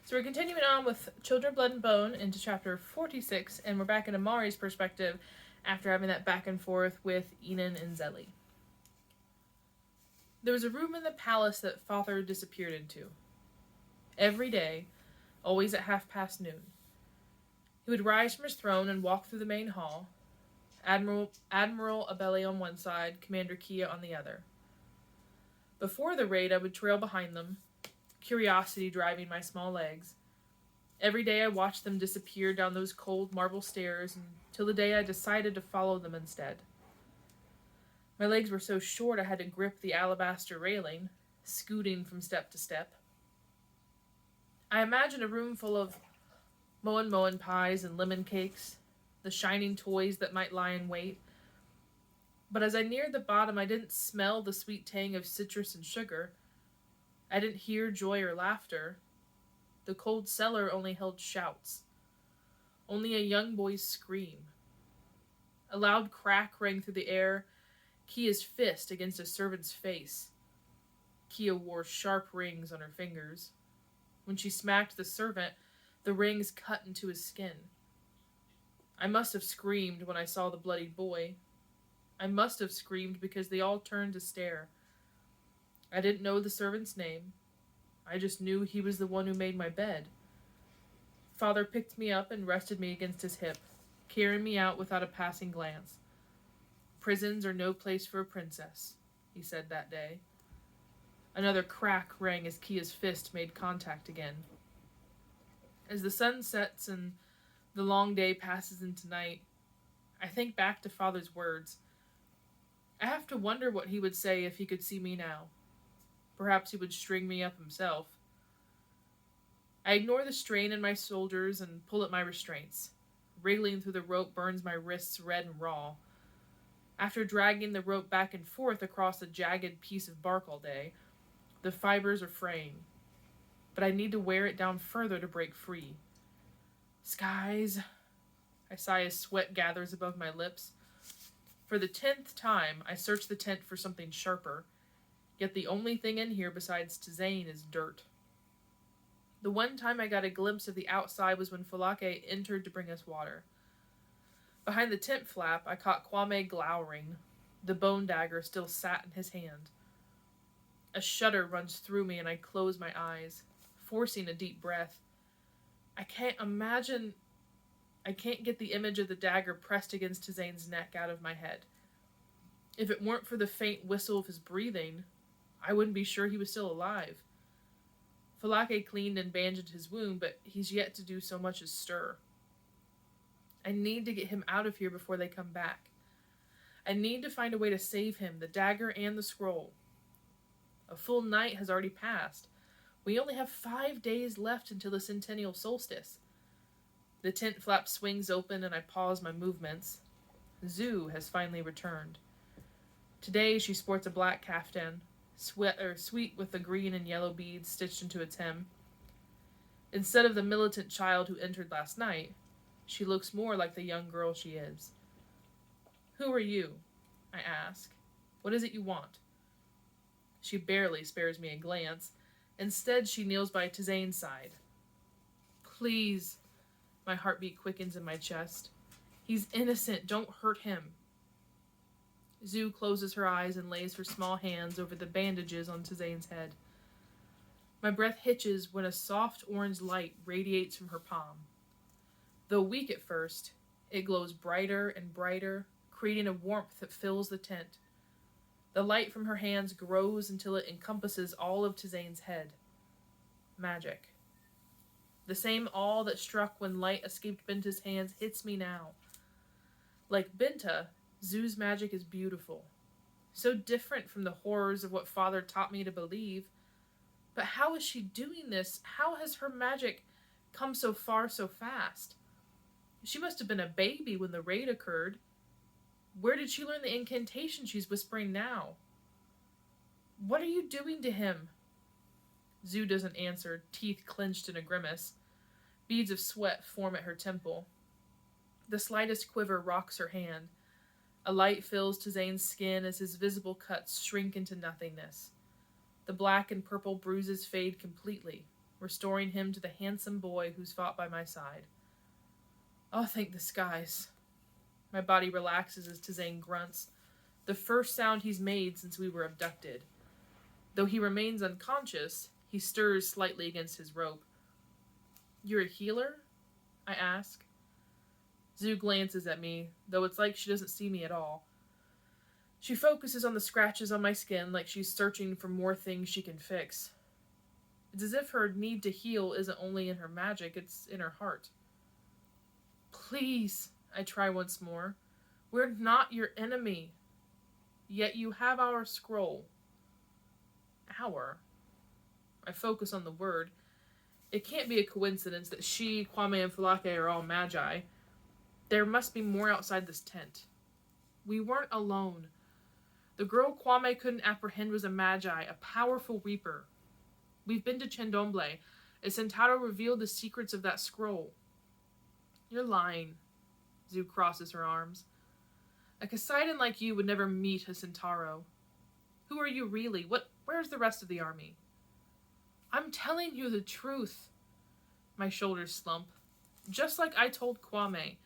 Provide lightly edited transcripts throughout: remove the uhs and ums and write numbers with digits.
So we're continuing on with Children, Blood, and Bone into chapter 46, and we're back in Amari's perspective after having that back and forth with Enan and Zelly. There was a room in the palace that Father disappeared into. Every day, always at noon, he would rise from his throne and walk through the main hall, Admiral Abeli on one side, Commander Kia on the other. Before the raid, I would trail behind them, curiosity driving my small legs. Every day I watched them disappear down those cold marble stairs until the day I decided to follow them instead. My legs were so short I had to grip the alabaster railing, scooting from step to step. I imagined a room full of moen pies and lemon cakes, the shining toys that might lie in wait. But as I neared the bottom, I didn't smell the sweet tang of citrus and sugar. I didn't hear joy or laughter. The cold cellar only held shouts. Only a young boy's scream. A loud crack rang through the air, Kia's fist against a servant's face. Kia wore sharp rings on her fingers. When she smacked the servant, the rings cut into his skin. I must have screamed when I saw the bloodied boy. I must have screamed because they all turned to stare. I didn't know the servant's name. I just knew he was the one who made my bed. Father picked me up and rested me against his hip, carrying me out without a passing glance. Prisons are no place for a princess, he said that day. Another crack rang as Kia's fist made contact again. As the sun sets and the long day passes into night, I think back to Father's words. I have to wonder what he would say if he could see me now. Perhaps he would string me up himself. I ignore the strain in my shoulders and pull at my restraints. Wriggling through the rope burns my wrists red and raw. After dragging the rope back and forth across a jagged piece of bark all day, the fibers are fraying. But I need to wear it down further to break free. Skies, I sigh as sweat gathers above my lips. For the 10th time, I search the tent for something sharper. Yet the only thing in here besides Tzain is dirt. The one time I got a glimpse of the outside was when Falake entered to bring us water. Behind the tent flap, I caught Kwame glowering. The bone dagger still sat in his hand. A shudder runs through me and I close my eyes, forcing a deep breath. I can't get the image of the dagger pressed against Tzain's neck out of my head. If it weren't for the faint whistle of his breathing, I wouldn't be sure he was still alive. Falake cleaned and bandaged his wound, but he's yet to do so much as stir. I need to get him out of here before they come back. I need to find a way to save him, the dagger and the scroll. A full night has already passed. We only have 5 days left until the centennial solstice. The tent flap swings open and I pause my movements. Zoo has finally returned. Today she sports a black caftan, sweet with the green and yellow beads stitched into its hem. Instead of the militant child who entered last night, she looks more like the young girl she is. Who are you? I ask. What is it you want? She barely spares me a glance. Instead, she kneels by Tzain's side. Please. My heartbeat quickens in my chest. He's innocent. Don't hurt him. Zoo closes her eyes and lays her small hands over the bandages on Tzain's head. My breath hitches when a soft orange light radiates from her palm. Though weak at first, it glows brighter and brighter, creating a warmth that fills the tent. The light from her hands grows until it encompasses all of Tzain's head. Magic. The same awe that struck when light escaped Binta's hands hits me now. Like Binta, Zoo's magic is beautiful. So different from the horrors of what Father taught me to believe. But how is she doing this? How has her magic come so far so fast? She must have been a baby when the raid occurred. Where did she learn the incantation she's whispering now? What are you doing to him? Zoo doesn't answer, teeth clenched in a grimace. Beads of sweat form at her temple. The slightest quiver rocks her hand. A light fills Tzain's skin as his visible cuts shrink into nothingness. The black and purple bruises fade completely. restoring him to the handsome boy who's fought by my side. Oh, thank the skies. My body relaxes as Tazane grunts, the first sound he's made since we were abducted. Though he remains unconscious, he stirs slightly against his rope. You're a healer? I ask. Zu glances at me, though it's like she doesn't see me at all. She focuses on the scratches on my skin like she's searching for more things she can fix. It's as if her need to heal isn't only in her magic, it's in her heart. Please, I try once more. We're not your enemy. Yet you have our scroll. Our? I focus on the word. It can't be a coincidence that she, Kwame, and Fulake are all magi. There must be more outside this tent. We weren't alone. The girl Kwame couldn't apprehend was a magi, a powerful reaper. We've been to Chendomble, as Centauro revealed the secrets of that scroll. You're lying. Zu crosses her arms. A Poseidon like you would never meet a Centauro. Who are you really? Where's the rest of the army? I'm telling you the truth. My shoulders slump. Just like I told Kwame.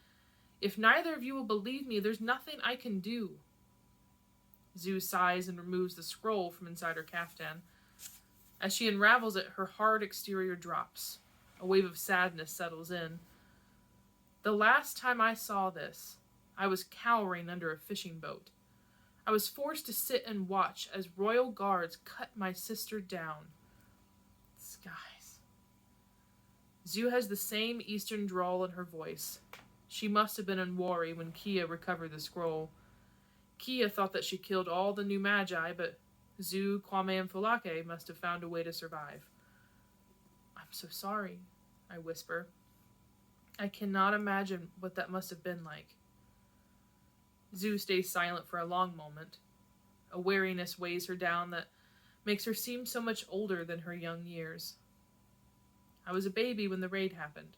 If neither of you will believe me, there's nothing I can do. Zu sighs and removes the scroll from inside her caftan. As she unravels it, her hard exterior drops. A wave of sadness settles in. The last time I saw this, I was cowering under a fishing boat. I was forced to sit and watch as royal guards cut my sister down. Skies. Zu has the same eastern drawl in her voice. She must have been in worry when Kia recovered the scroll. Kia thought that she killed all the new magi, but Zu, Kwame, and Fulake must have found a way to survive. I'm so sorry, I whisper. I cannot imagine what that must have been like. Zu stays silent for a long moment. A weariness weighs her down that makes her seem so much older than her young years. I was a baby when the raid happened.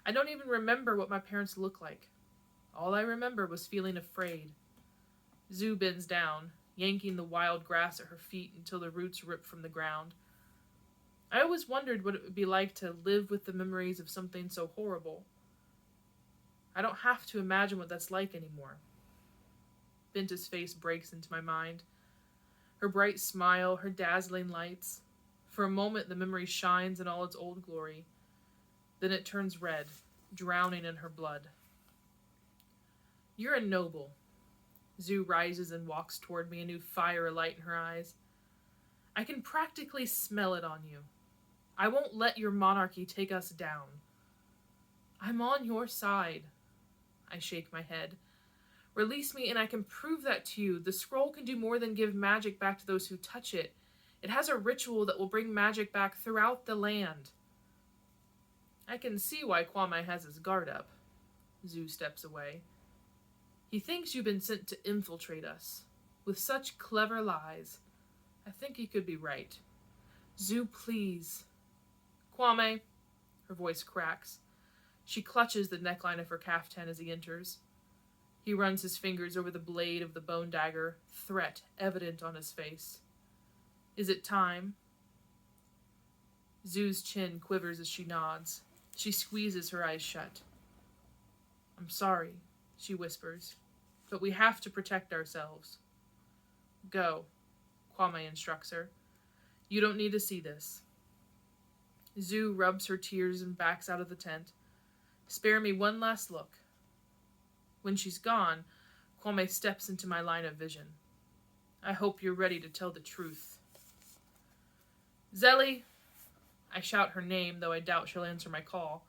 I don't even remember what my parents looked like. All I remember was feeling afraid. Zu bends down, yanking the wild grass at her feet until the roots rip from the ground. I always wondered what it would be like to live with the memories of something so horrible. I don't have to imagine what that's like anymore. Binta's face breaks into my mind. Her bright smile, her dazzling lights. For a moment, the memory shines in all its old glory. Then it turns red, drowning in her blood. You're a noble. Zu rises and walks toward me, a new fire alight in her eyes. I can practically smell it on you. I won't let your monarchy take us down. I'm on your side. I shake my head. Release me and I can prove that to you. The scroll can do more than give magic back to those who touch it. It has a ritual that will bring magic back throughout the land. I can see why Kwame has his guard up. Zu steps away. He thinks you've been sent to infiltrate us. With such clever lies. I think he could be right. Zu, please. Kwame. Her voice cracks. She clutches the neckline of her caftan as he enters. He runs his fingers over the blade of the bone dagger, threat evident on his face. Is it time? Zu's chin quivers as she nods. She squeezes her eyes shut. I'm sorry, she whispers, but we have to protect ourselves. Go, Kwame instructs her. You don't need to see this. Zu rubs her tears and backs out of the tent. Spare me one last look. When she's gone, Kwame steps into my line of vision. I hope you're ready to tell the truth. Zelly! I shout her name, though I doubt she'll answer my call.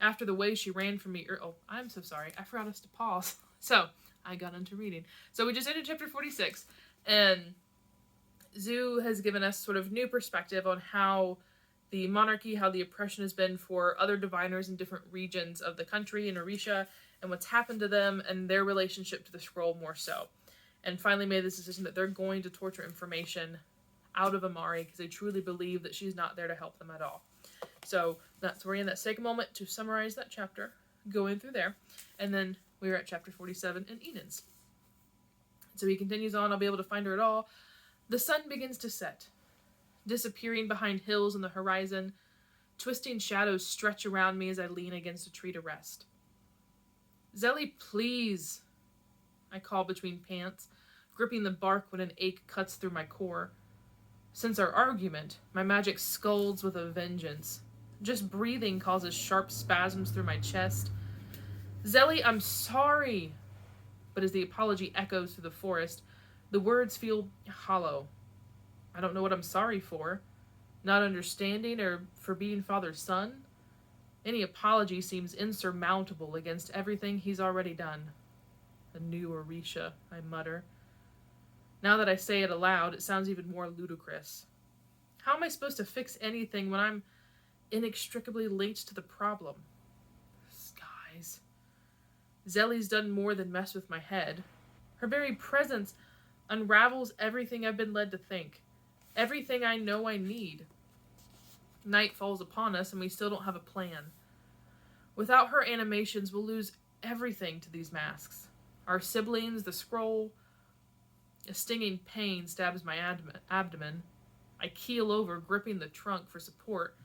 After the way she ran from me... Oh, I'm so sorry. I forgot us to pause. So, I got into reading. So we just ended chapter 46, and Zu has given us sort of new perspective on how the monarchy, how the oppression has been for other diviners in different regions of the country in Orisha, and what's happened to them, and their relationship to the scroll more so. And finally made this decision that they're going to torture information out of Amari because they truly believe that she's not there to help them at all. So that's where we're in that second moment to summarize that chapter, going through there, and then we're at chapter 47 in Enid's. So he continues on, I'll be able to find her at all. The sun begins to set. disappearing behind hills on the horizon. Twisting shadows stretch around me as I lean against a tree to rest. Zelly, please, I call between pants, gripping the bark when an ache cuts through my core. Since our argument, my magic scolds with a vengeance. Just breathing causes sharp spasms through my chest. Zelly, I'm sorry. But as the apology echoes through the forest, the words feel hollow. I don't know what I'm sorry for. Not understanding or for being father's son. Any apology seems insurmountable against everything he's already done. A new Orisha, I mutter. Now that I say it aloud, it sounds even more ludicrous. How am I supposed to fix anything when I'm inextricably linked to the problem? Skies. Zelly's done more than mess with my head. Her very presence unravels everything I've been led to think. Everything I know I need. Night falls upon us and we still don't have a plan. Without her animations, we'll lose everything to these masks. Our siblings, the scroll. A stinging pain stabs my abdomen. I keel over, gripping the trunk for support.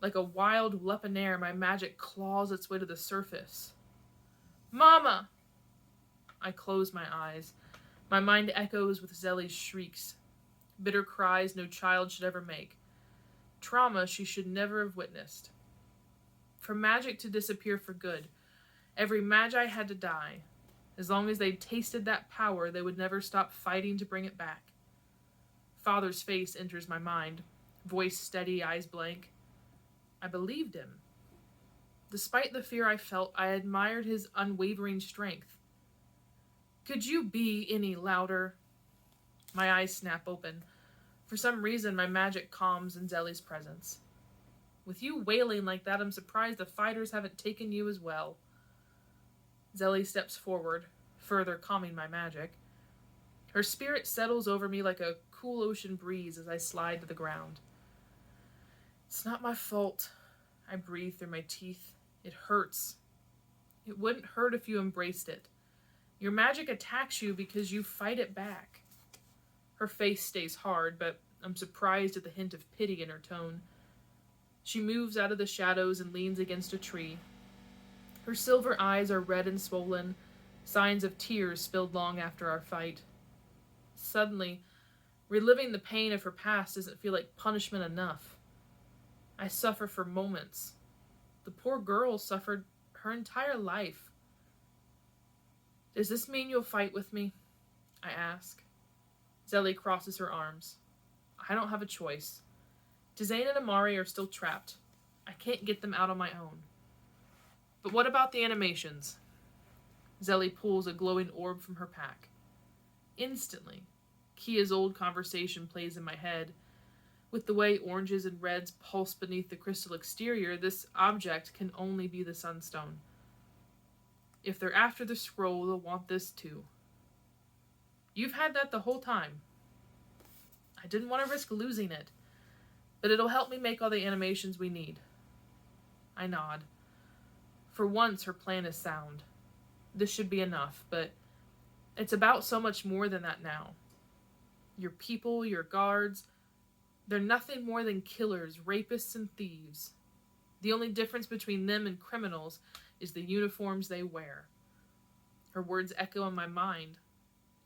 Like a wild weaponaire, my magic claws its way to the surface. Mama! I close my eyes. My mind echoes with Zelly's shrieks. Bitter cries no child should ever make. Trauma she should never have witnessed. For magic to disappear for good, every magi had to die. As long as they tasted that power, they would never stop fighting to bring it back. Father's face enters my mind, voice steady, eyes blank. I believed him. Despite the fear I felt, I admired his unwavering strength. Could you be any louder? My eyes snap open. For some reason, my magic calms in Zelly's presence. With you wailing like that, I'm surprised the fighters haven't taken you as well. Zelly steps forward, further calming my magic. Her spirit settles over me like a cool ocean breeze as I slide to the ground. It's not my fault. I breathe through my teeth. It hurts. It wouldn't hurt if you embraced it. Your magic attacks you because you fight it back. Her face stays hard, but I'm surprised at the hint of pity in her tone. She moves out of the shadows and leans against a tree. Her silver eyes are red and swollen, signs of tears spilled long after our fight. Suddenly, reliving the pain of her past doesn't feel like punishment enough. I suffer for moments. The poor girl suffered her entire life. Does this mean you'll fight with me? I ask. Zelly crosses her arms. I don't have a choice. Tizane and Amari are still trapped. I can't get them out on my own. But what about the animations? Zelly pulls a glowing orb from her pack. Instantly, Kia's old conversation plays in my head. With the way oranges and reds pulse beneath the crystal exterior, this object can only be the sunstone. If they're after the scroll, they'll want this too. You've had that the whole time. I didn't want to risk losing it, but it'll help me make all the animations we need. I nod. For once, her plan is sound. This should be enough, but it's about so much more than that now. Your people, your guards, they're nothing more than killers, rapists, and thieves. The only difference between them and criminals is the uniforms they wear. Her words echo in my mind.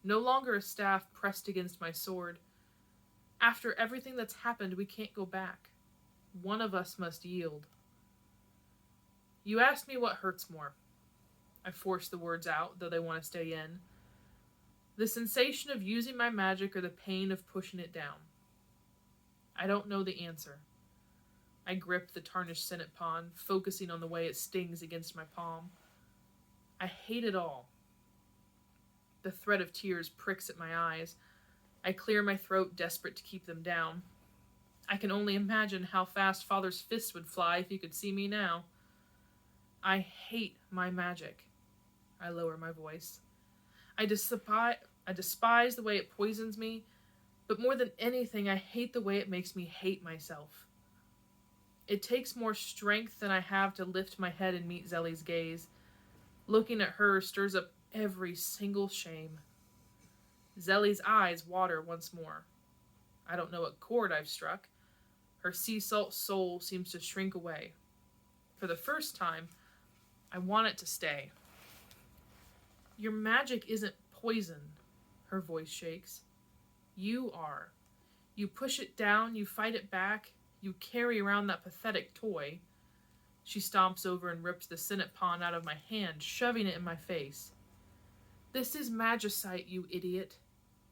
No longer a staff pressed against my sword. After everything that's happened, we can't go back. One of us must yield. You asked me what hurts more. I force the words out, though they want to stay in. The sensation of using my magic or the pain of pushing it down. I don't know the answer. I grip the tarnished Senate pawn, focusing on the way it stings against my palm. I hate it all. The threat of tears pricks at my eyes. I clear my throat, desperate to keep them down. I can only imagine how fast Father's fists would fly if he could see me now. I hate my magic. I lower my voice. I despise the way it poisons me, but more than anything, I hate the way it makes me hate myself. It takes more strength than I have to lift my head and meet Zelly's gaze. Looking at her stirs up every single shame. Zelly's eyes water once more. I don't know what chord I've struck. Her sea salt soul seems to shrink away. For the first time, I want it to stay. Your magic isn't poison, her voice shakes. You are. You push it down, you fight it back, you carry around that pathetic toy. She stomps over and rips the Senate pawn out of my hand, shoving it in my face. This is magicite, you idiot.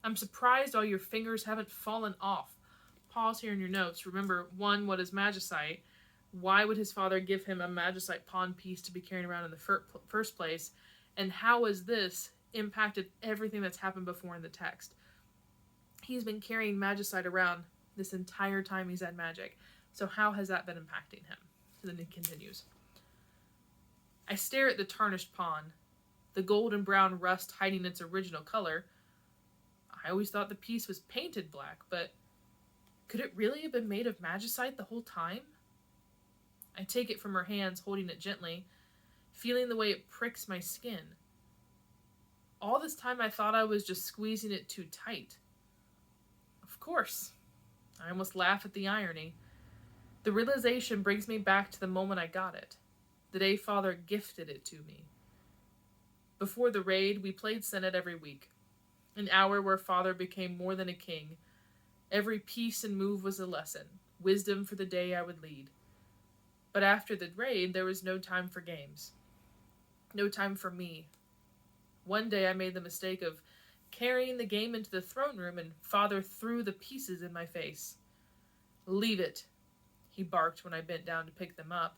I'm surprised all your fingers haven't fallen off. Pause here in your notes. Remember, 1, what is magicite? Why would his father give him a magicite pawn piece to be carrying around in the first place? And how has this impacted everything that's happened before in the text? He's been carrying magicite around this entire time he's had magic. So how has that been impacting him? And then it continues. I stare at the tarnished pawn, the golden brown rust hiding its original color. I always thought the piece was painted black, but could it really have been made of magicite the whole time? I take it from her hands, holding it gently, feeling the way it pricks my skin. All this time I thought I was just squeezing it too tight. Of course. I almost laugh at the irony. The realization brings me back to the moment I got it, the day Father gifted it to me. Before the raid, we played Senate every week, an hour where Father became more than a king. Every piece and move was a lesson, wisdom for the day I would lead. But after the raid, there was no time for games. No time for me. One day I made the mistake of carrying the game into the throne room, and Father threw the pieces in my face. Leave it, he barked when I bent down to pick them up.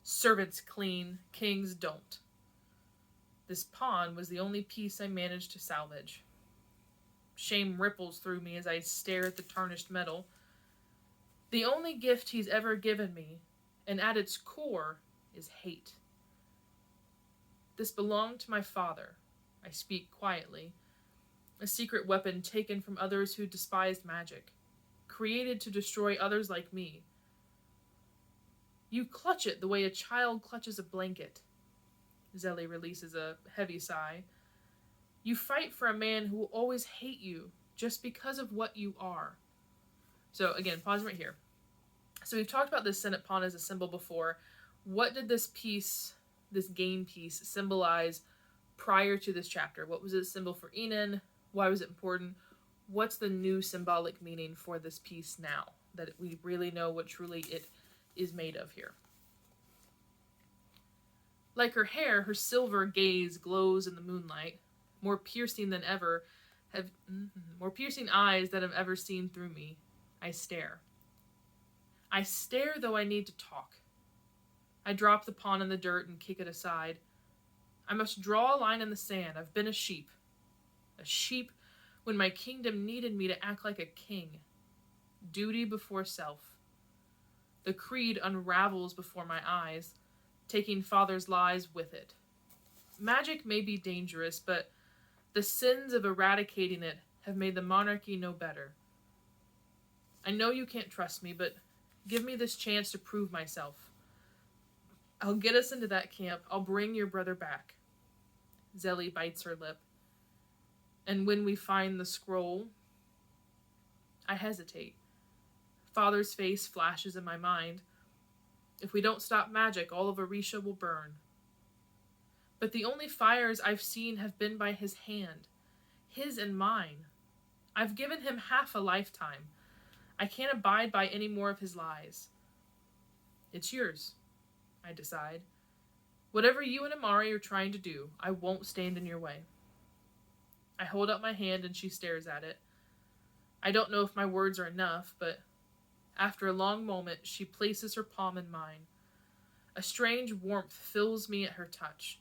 Servants clean, kings don't. This pawn was the only piece I managed to salvage. Shame ripples through me as I stare at the tarnished metal. The only gift he's ever given me, and at its core, is hate. This belonged to my father. I speak quietly. A secret weapon taken from others who despised magic, created to destroy others like me. You clutch it the way a child clutches a blanket. Zelly releases a heavy sigh. You fight for a man who will always hate you just because of what you are. So again, pause right here. So we've talked about this Senate pawn as a symbol before. What did this piece, this game piece, symbolize prior to this chapter? What was it a symbol for Enon? Why was it important? What's the new symbolic meaning for this piece now that we really know what truly it is made of here? Like her hair, her silver gaze glows in the moonlight, more piercing than ever, more piercing eyes that have ever seen through me. I stare. I stare, though I need to talk. I drop the pawn in the dirt and kick it aside. I must draw a line in the sand. I've been a sheep. A sheep when my kingdom needed me to act like a king. Duty before self. The creed unravels before my eyes, taking Father's lies with it. Magic may be dangerous, but the sins of eradicating it have made the monarchy no better. I know you can't trust me, but give me this chance to prove myself. I'll get us into that camp. I'll bring your brother back. Zelly bites her lip. And when we find the scroll, I hesitate. Father's face flashes in my mind. If we don't stop magic, all of Orisha will burn. But the only fires I've seen have been by his hand. His and mine. I've given him half a lifetime. I can't abide by any more of his lies. It's yours, I decide. Whatever you and Amari are trying to do, I won't stand in your way. I hold out my hand and she stares at it. I don't know if my words are enough, but after a long moment, she places her palm in mine. A strange warmth fills me at her touch.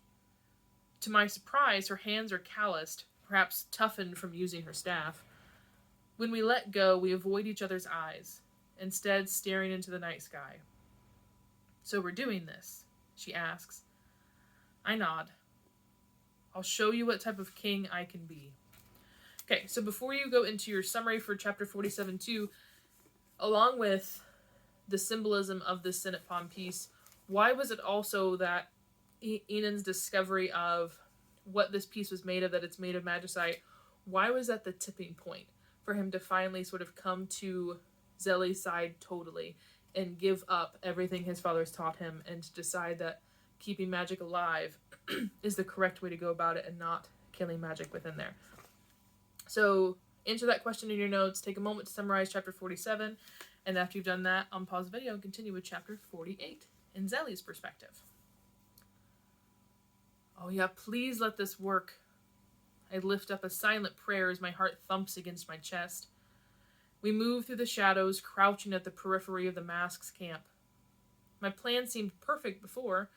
To my surprise, her hands are calloused, perhaps toughened from using her staff. When we let go, we avoid each other's eyes, instead staring into the night sky. So we're doing this, she asks. I nod. I'll show you what type of king I can be. Okay, so before you go into your summary for chapter 47-2, along with the symbolism of this Senate pawn piece, why was it also that Enon's discovery of what this piece was made of, that it's made of magicite, why was that the tipping point for him to finally sort of come to Zelly's side totally and give up everything his father's taught him and to decide that keeping magic alive is the correct way to go about it and not killing magic within there. So answer that question in your notes, take a moment to summarize chapter 47, and after you've done that, unpause the video and continue with chapter 48 in Zelly's perspective. Oh yeah, please let this work. I lift up a silent prayer as my heart thumps against my chest. We move through the shadows, crouching at the periphery of the mask's camp. My plan seemed perfect before,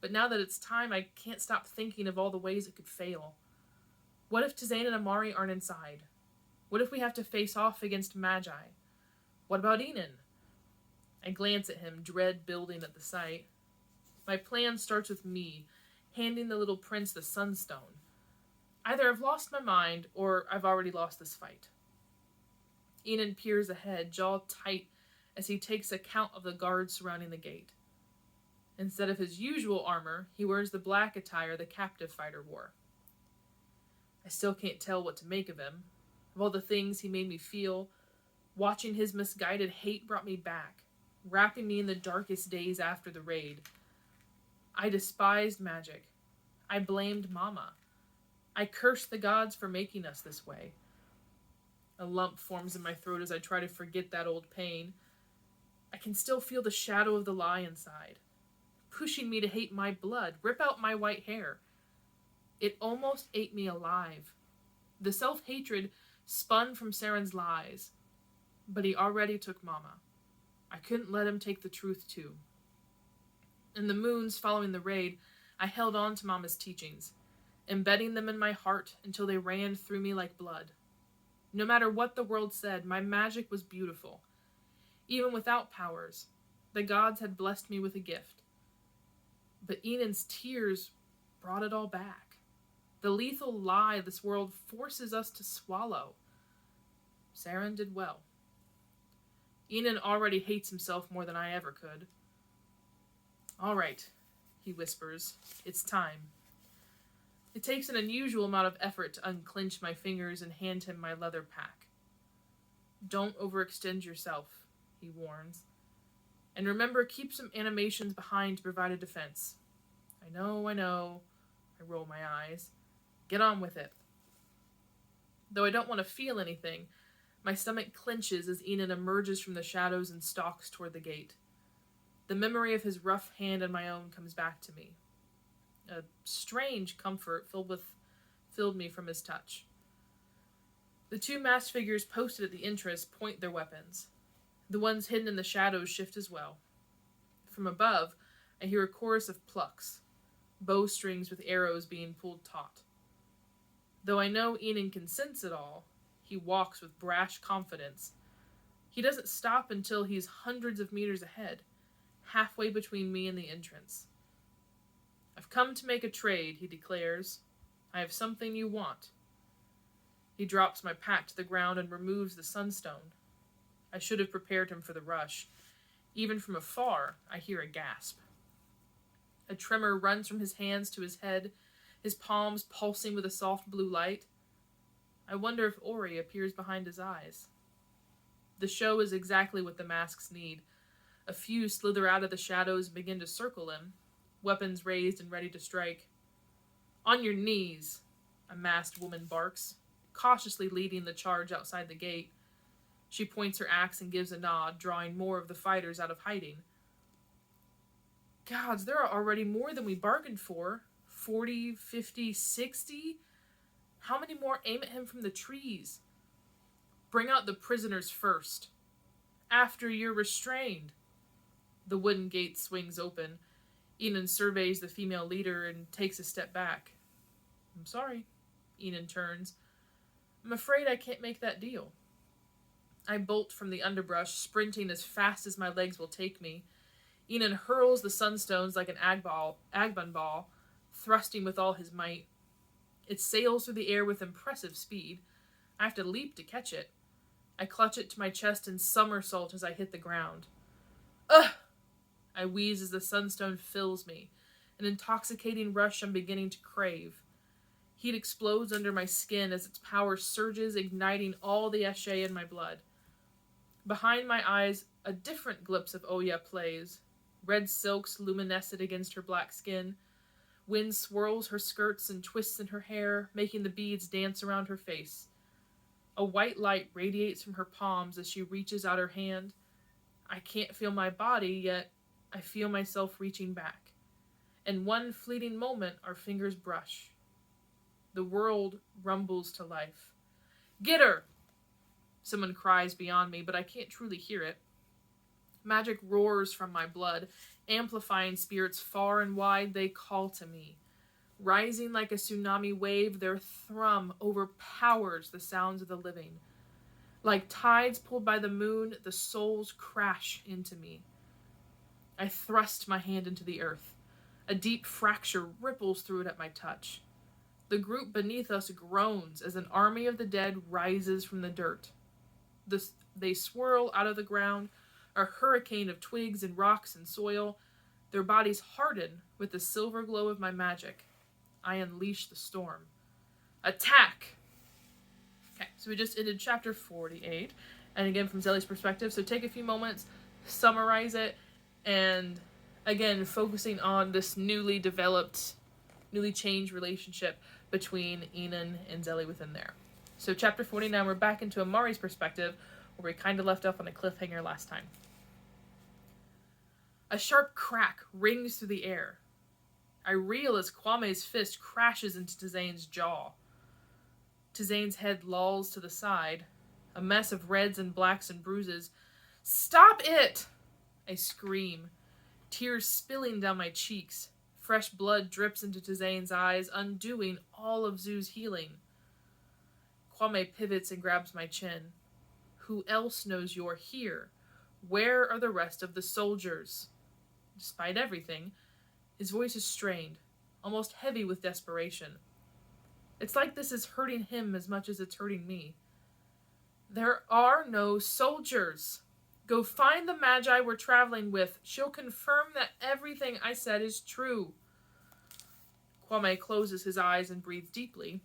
but now that it's time, I can't stop thinking of all the ways it could fail. What if Tizane and Amari aren't inside? What if we have to face off against Magi? What about Enon? I glance at him, dread building at the sight. My plan starts with me, handing the little prince the sunstone. Either I've lost my mind, or I've already lost this fight. Enon peers ahead, jaw tight, as he takes account of the guards surrounding the gate. Instead of his usual armor, he wears the black attire the captive fighter wore. I still can't tell what to make of him. Of all the things he made me feel, watching his misguided hate brought me back, wrapping me in the darkest days after the raid. I despised magic. I blamed Mama. I cursed the gods for making us this way. A lump forms in my throat as I try to forget that old pain. I can still feel the shadow of the lie inside, pushing me to hate my blood, rip out my white hair. It almost ate me alive. The self-hatred spun from Saren's lies, but he already took Mama. I couldn't let him take the truth too. In the moons following the raid, I held on to Mama's teachings, embedding them in my heart until they ran through me like blood. No matter what the world said, my magic was beautiful. Even without powers, the gods had blessed me with a gift. But Enon's tears brought it all back. The lethal lie this world forces us to swallow. Saren did well. Enon already hates himself more than I ever could. All right, he whispers. It's time. It takes an unusual amount of effort to unclench my fingers and hand him my leather pack. Don't overextend yourself, he warns. And remember, keep some animations behind to provide a defense. I know. I roll my eyes. Get on with it. Though I don't want to feel anything, my stomach clenches as Enon emerges from the shadows and stalks toward the gate. The memory of his rough hand and my own comes back to me. A strange comfort filled me from his touch. The two masked figures posted at the entrance point their weapons. The ones hidden in the shadows shift as well. From above, I hear a chorus of plucks, bowstrings with arrows being pulled taut. Though I know Enon can sense it all, he walks with brash confidence. He doesn't stop until he's hundreds of meters ahead, halfway between me and the entrance. I've come to make a trade, he declares. I have something you want. He drops my pack to the ground and removes the sunstone. I should have prepared him for the rush. Even from afar, I hear a gasp. A tremor runs from his hands to his head, his palms pulsing with a soft blue light. I wonder if Ori appears behind his eyes. The show is exactly what the masks need. A few slither out of the shadows and begin to circle him, weapons raised and ready to strike. On your knees, a masked woman barks, cautiously leading the charge outside the gate. She points her axe and gives a nod, drawing more of the fighters out of hiding. Gods, there are already more than we bargained for. 40, 50, 60? How many more aim at him from the trees? Bring out the prisoners first. After you're restrained. The wooden gate swings open. Enon surveys the female leader and takes a step back. I'm sorry. Enon turns. I'm afraid I can't make that deal. I bolt from the underbrush, sprinting as fast as my legs will take me. Enon hurls the sunstones like an Agban ball, thrusting with all his might. It sails through the air with impressive speed. I have to leap to catch it. I clutch it to my chest and somersault as I hit the ground. Ugh! I wheeze as the sunstone fills me, an intoxicating rush I'm beginning to crave. Heat explodes under my skin as its power surges, igniting all the Ch in my blood. Behind my eyes, a different glimpse of Oya plays. Red silks luminescent against her black skin. Wind swirls her skirts and twists in her hair, making the beads dance around her face. A white light radiates from her palms as she reaches out her hand. I can't feel my body, yet I feel myself reaching back. In one fleeting moment, our fingers brush. The world rumbles to life. Get her! Someone cries beyond me, but I can't truly hear it. Magic roars from my blood, amplifying spirits far and wide. They call to me. Rising like a tsunami wave, their thrum overpowers the sounds of the living. Like tides pulled by the moon, the souls crash into me. I thrust my hand into the earth. A deep fracture ripples through it at my touch. The group beneath us groans as an army of the dead rises from the dirt. They swirl out of the ground, a hurricane of twigs and rocks and soil. Their bodies harden with the silver glow of my magic. I unleash the storm. Attack! Okay, so we just ended chapter 48. And again, from Zelly's perspective, so take a few moments, summarize it, and again, focusing on this newly developed, newly changed relationship between Enon and Zelly within there. So chapter 49, we're back into Amari's perspective, where we kind of left off on a cliffhanger last time. A sharp crack rings through the air. I reel as Kwame's fist crashes into Tizane's jaw. Tizane's head lolls to the side, a mess of reds and blacks and bruises. Stop it! I scream, tears spilling down my cheeks. Fresh blood drips into Tizane's eyes, undoing all of Zu's healing. Kwame pivots and grabs my chin. Who else knows you're here? Where are the rest of the soldiers? Despite everything, his voice is strained, almost heavy with desperation. It's like this is hurting him as much as it's hurting me. There are no soldiers. Go find the Magi we're traveling with. She'll confirm that everything I said is true. Kwame closes his eyes and breathes deeply.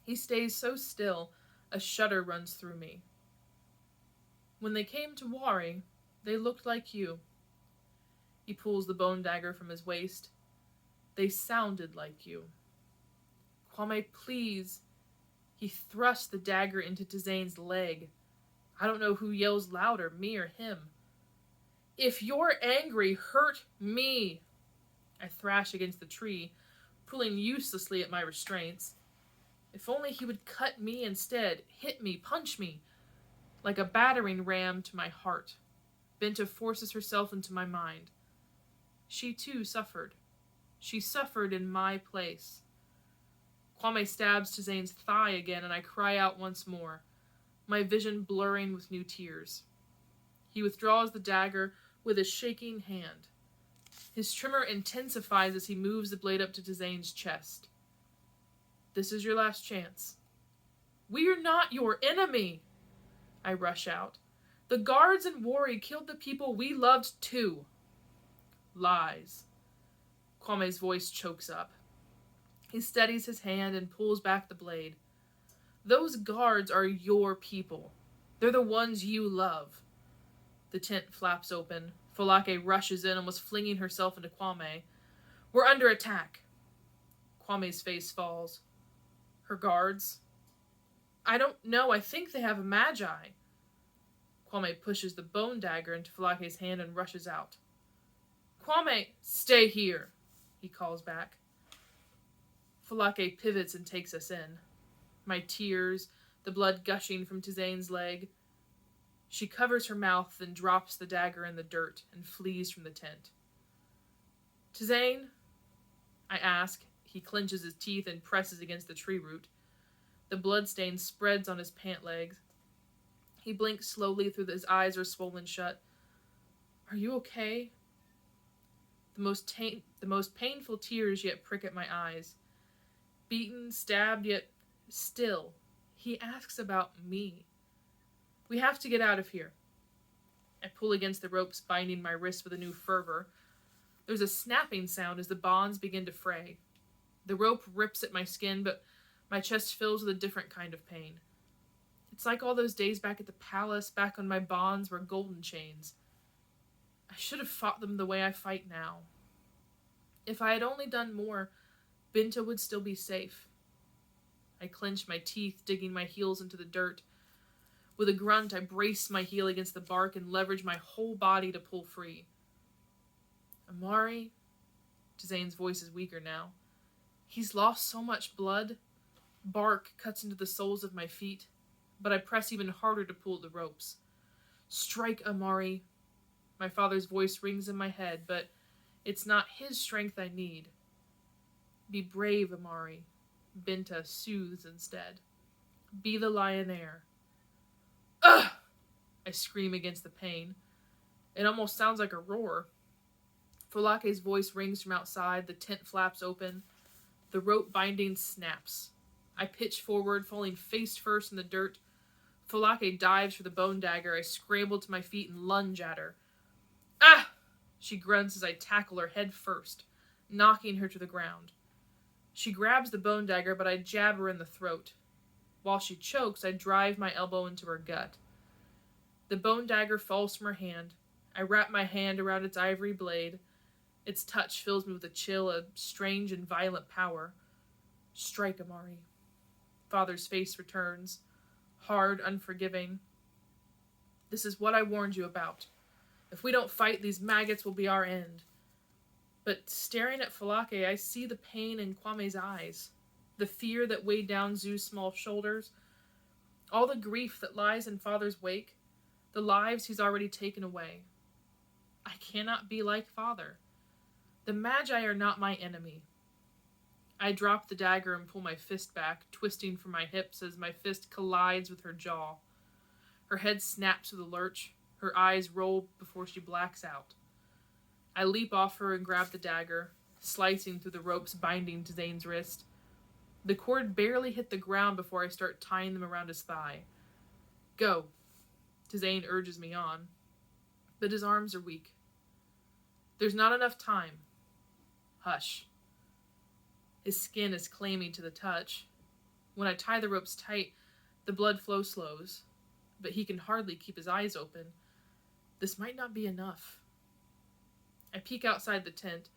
He stays so still, a shudder runs through me. When they came to Wari, they looked like you. He pulls the bone dagger from his waist. They sounded like you. Kwame, please. He thrusts the dagger into Tizane's leg. I don't know who yells louder, me or him. If you're angry, hurt me. I thrash against the tree, pulling uselessly at my restraints. If only he would cut me instead, hit me, punch me, like a battering ram to my heart. Benta forces herself into my mind. She too suffered. She suffered in my place. Kwame stabs Tizane's thigh again, and I cry out once more, my vision blurring with new tears. He withdraws the dagger with a shaking hand. His tremor intensifies as he moves the blade up to Tizane's chest. This is your last chance. We are not your enemy, I rush out. The guards in Wari killed the people we loved too. Lies. Kwame's voice chokes up. He steadies his hand and pulls back the blade. Those guards are your people. They're the ones you love. The tent flaps open. Folake rushes in, almost flinging herself into Kwame. We're under attack. Kwame's face falls. Her guards? I don't know. I think they have a Magi. Kwame pushes the bone dagger into Falake's hand and rushes out. Kwame, stay here, he calls back. Falake pivots and takes us in. My tears, the blood gushing from Tizane's leg. She covers her mouth, then drops the dagger in the dirt and flees from the tent. Tizane? I ask. He clenches his teeth and presses against the tree root. The bloodstain spreads on his pant legs. He blinks slowly through his eyes are swollen shut. Are you okay? The most painful tears yet prick at my eyes. Beaten, stabbed, yet still, he asks about me. We have to get out of here. I pull against the ropes binding my wrists with a new fervor. There's a snapping sound as the bonds begin to fray. The rope rips at my skin, but my chest fills with a different kind of pain. It's like all those days back at the palace, back when my bonds were golden chains. I should have fought them the way I fight now. If I had only done more, Binta would still be safe. I clenched my teeth, digging my heels into the dirt. With a grunt, I braced my heel against the bark and leveraged my whole body to pull free. Amari, Zane's voice is weaker now. He's lost so much blood. Bark cuts into the soles of my feet, but I press even harder to pull at the ropes. Strike, Amari. My father's voice rings in my head, but it's not his strength I need. Be brave, Amari. Binta soothes instead. Be the lionaire. Ugh! I scream against the pain. It almost sounds like a roar. Folake's voice rings from outside, the tent flaps open. The rope binding snaps. I pitch forward, falling face first in the dirt. Folake dives for the bone dagger. I scramble to my feet and lunge at her. Ah! She grunts as I tackle her head first, knocking her to the ground. She grabs the bone dagger, but I jab her in the throat. While she chokes, I drive my elbow into her gut. The bone dagger falls from her hand. I wrap my hand around its ivory blade. Its touch fills me with a chill, a strange and violent power. Strike, Amari. Father's face returns, hard, unforgiving. This is what I warned you about. If we don't fight, these maggots will be our end. But staring at Folake, I see the pain in Kwame's eyes, the fear that weighed down Zu's small shoulders, all the grief that lies in Father's wake, the lives he's already taken away. I cannot be like Father. The Magi are not my enemy. I drop the dagger and pull my fist back, twisting from my hips as my fist collides with her jaw. Her head snaps with a lurch. Her eyes roll before she blacks out. I leap off her and grab the dagger, slicing through the ropes binding to Zane's wrist. The cord barely hit the ground before I start tying them around his thigh. Go. Zane urges me on, but his arms are weak. There's not enough time. Hush. His skin is clammy to the touch. When I tie the ropes tight, the blood flow slows, but he can hardly keep his eyes open. This might not be enough. I peek outside the tent.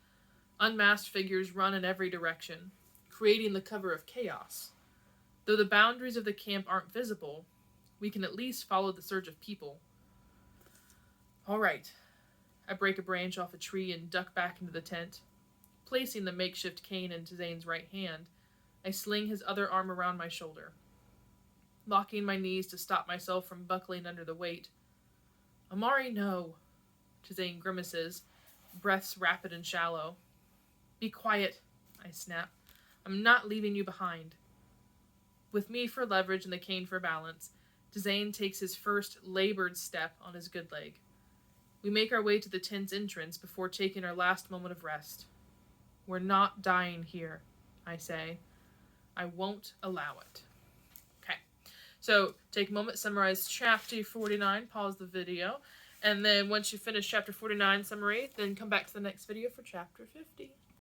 Unmasked figures run in every direction, creating the cover of chaos. Though the boundaries of the camp aren't visible, we can at least follow the surge of people. All right. I break a branch off a tree and duck back into the tent. Placing the makeshift cane into Zane's right hand, I sling his other arm around my shoulder, locking my knees to stop myself from buckling under the weight. Amari, no. Zane grimaces, breaths rapid and shallow. Be quiet, I snap. I'm not leaving you behind. With me for leverage and the cane for balance, Zane takes his first labored step on his good leg. We make our way to the tent's entrance before taking our last moment of rest. We're not dying here, I say. I won't allow it. Okay, so take a moment, summarize chapter 49, pause the video, and then once you finish chapter 49 summary, then come back to the next video for chapter 50.